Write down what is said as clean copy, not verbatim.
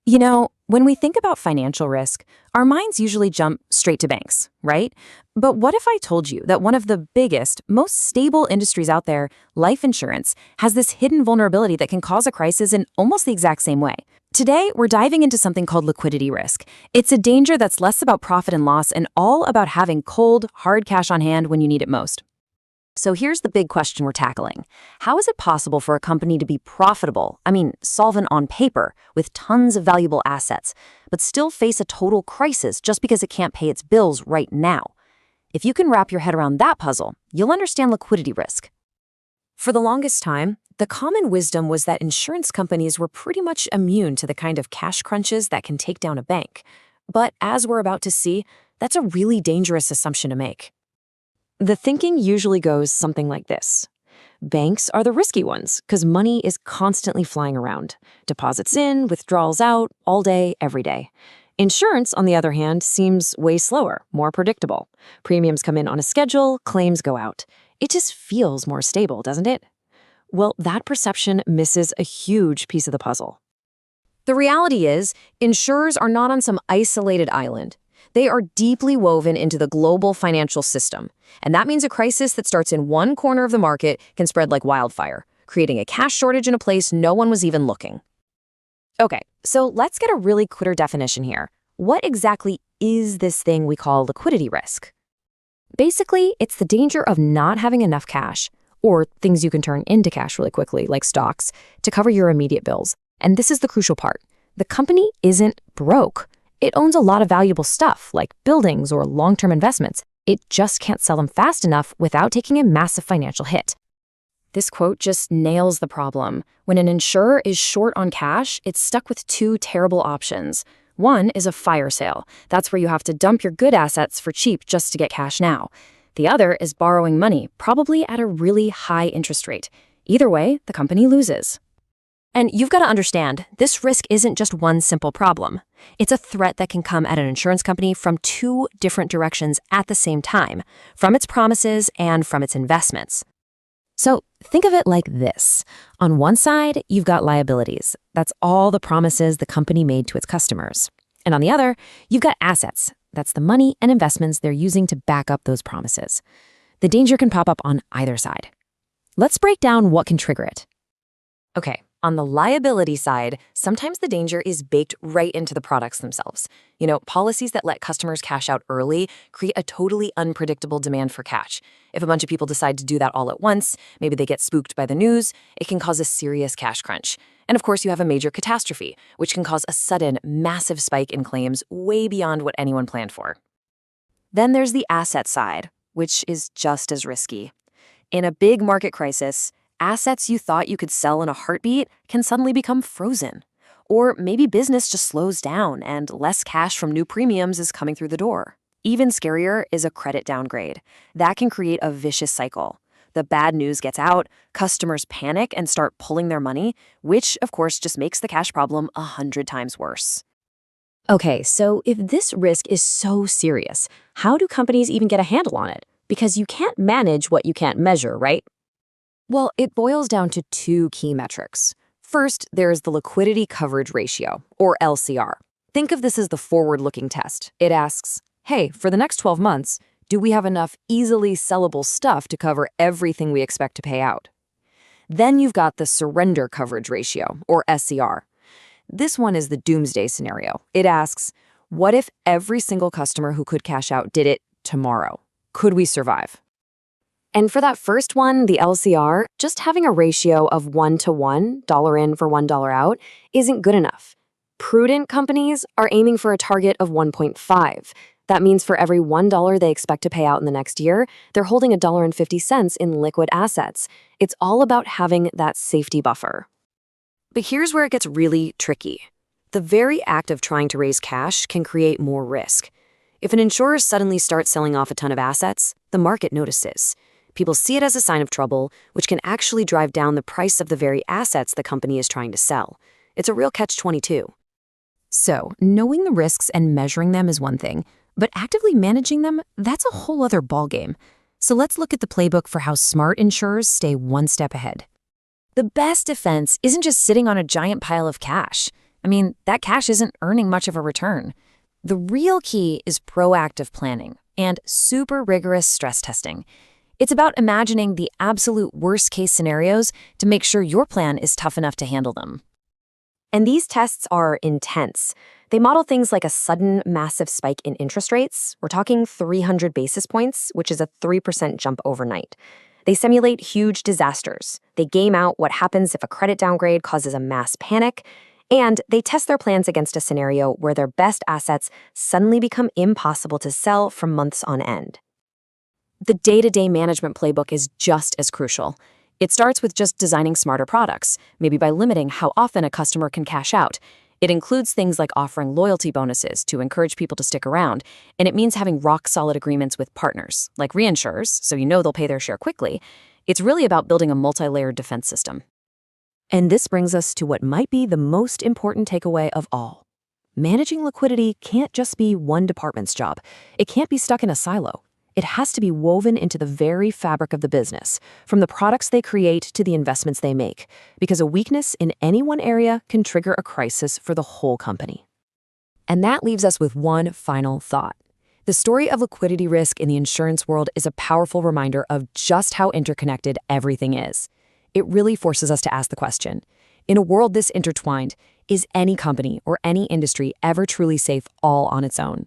When we think about financial risk, our minds usually jump straight to banks, right? But what if I told you that one of the biggest, most stable industries out there, life insurance, has this hidden vulnerability that can cause a crisis in almost the exact same way? Today, we're diving into something called liquidity risk. It's a danger that's less about profit and loss and all about having cold, hard cash on hand when you need it most. So here's the big question we're tackling. How is it possible for a company to be profitable, solvent on paper, with tons of valuable assets, but still face a total crisis just because it can't pay its bills right now? If you can wrap your head around that puzzle, you'll understand liquidity risk. For the longest time, the common wisdom was that insurance companies were pretty much immune to the kind of cash crunches that can take down a bank. But as we're about to see, that's a really dangerous assumption to make. The thinking usually goes something like this. Banks are the risky ones because money is constantly flying around. Deposits in, withdrawals out, all day, every day. Insurance, on the other hand, seems way slower, more predictable. Premiums come in on a schedule, claims go out. It just feels more stable, doesn't it? Well, that perception misses a huge piece of the puzzle. The reality is, insurers are not on some isolated island. They are deeply woven into the global financial system. And that means a crisis that starts in one corner of the market can spread like wildfire, creating a cash shortage in a place no one was even looking. Okay, so let's get a really clear definition here. What exactly is this thing we call liquidity risk? Basically, it's the danger of not having enough cash, or things you can turn into cash really quickly, like stocks, to cover your immediate bills. And this is the crucial part. The company isn't broke. It owns a lot of valuable stuff, like buildings or long-term investments. It just can't sell them fast enough without taking a massive financial hit. This quote just nails the problem. When an insurer is short on cash, it's stuck with two terrible options. One is a fire sale. That's where you have to dump your good assets for cheap just to get cash now. The other is borrowing money, probably at a really high interest rate. Either way, the company loses. And you've got to understand, this risk isn't just one simple problem. It's a threat that can come at an insurance company from two different directions at the same time, from its promises and from its investments. So think of it like this. On one side, you've got liabilities. That's all the promises the company made to its customers. And on the other, you've got assets. That's the money and investments they're using to back up those promises. The danger can pop up on either side. Let's break down what can trigger it. Okay. On the liability side, sometimes the danger is baked right into the products themselves. Policies that let customers cash out early create a totally unpredictable demand for cash. If a bunch of people decide to do that all at once, maybe they get spooked by the news, it can cause a serious cash crunch. And of course, you have a major catastrophe, which can cause a sudden, massive spike in claims way beyond what anyone planned for. Then there's the asset side, which is just as risky. In a big market crisis, assets you thought you could sell in a heartbeat can suddenly become frozen. Or maybe business just slows down and less cash from new premiums is coming through the door. Even scarier is a credit downgrade. That can create a vicious cycle. The bad news gets out, customers panic and start pulling their money, which, of course, just makes the cash problem 100 times worse. Okay, so if this risk is so serious, how do companies even get a handle on it? Because you can't manage what you can't measure, right? Well, it boils down to two key metrics. First, there's the liquidity coverage ratio, or LCR. Think of this as the forward-looking test. It asks, hey, for the next 12 months, do we have enough easily sellable stuff to cover everything we expect to pay out? Then you've got the surrender coverage ratio, or SCR. This one is the doomsday scenario. It asks, what if every single customer who could cash out did it tomorrow? Could we survive? And for that first one, the LCR, just having a ratio of 1-to-1, dollar in for $1 out, isn't good enough. Prudent companies are aiming for a target of 1.5. That means for every $1 they expect to pay out in the next year, they're holding $1.50 in liquid assets. It's all about having that safety buffer. But here's where it gets really tricky. The very act of trying to raise cash can create more risk. If an insurer suddenly starts selling off a ton of assets, the market notices. People see it as a sign of trouble, which can actually drive down the price of the very assets the company is trying to sell. It's a real catch-22. So, knowing the risks and measuring them is one thing, but actively managing them, that's a whole other ballgame. So let's look at the playbook for how smart insurers stay one step ahead. The best defense isn't just sitting on a giant pile of cash. I mean, that cash isn't earning much of a return. The real key is proactive planning and super rigorous stress testing. It's about imagining the absolute worst-case scenarios to make sure your plan is tough enough to handle them. And these tests are intense. They model things like a sudden, massive spike in interest rates. We're talking 300 basis points, which is a 3% jump overnight. They simulate huge disasters. They game out what happens if a credit downgrade causes a mass panic. And they test their plans against a scenario where their best assets suddenly become impossible to sell for months on end. The day-to-day management playbook is just as crucial. It starts with just designing smarter products, maybe by limiting how often a customer can cash out. It includes things like offering loyalty bonuses to encourage people to stick around, and it means having rock-solid agreements with partners, like reinsurers, so you know they'll pay their share quickly. It's really about building a multi-layered defense system. And this brings us to what might be the most important takeaway of all. Managing liquidity can't just be one department's job. It can't be stuck in a silo. It has to be woven into the very fabric of the business, from the products they create to the investments they make, because a weakness in any one area can trigger a crisis for the whole company. And that leaves us with one final thought. The story of liquidity risk in the insurance world is a powerful reminder of just how interconnected everything is. It really forces us to ask the question, in a world this intertwined, is any company or any industry ever truly safe all on its own?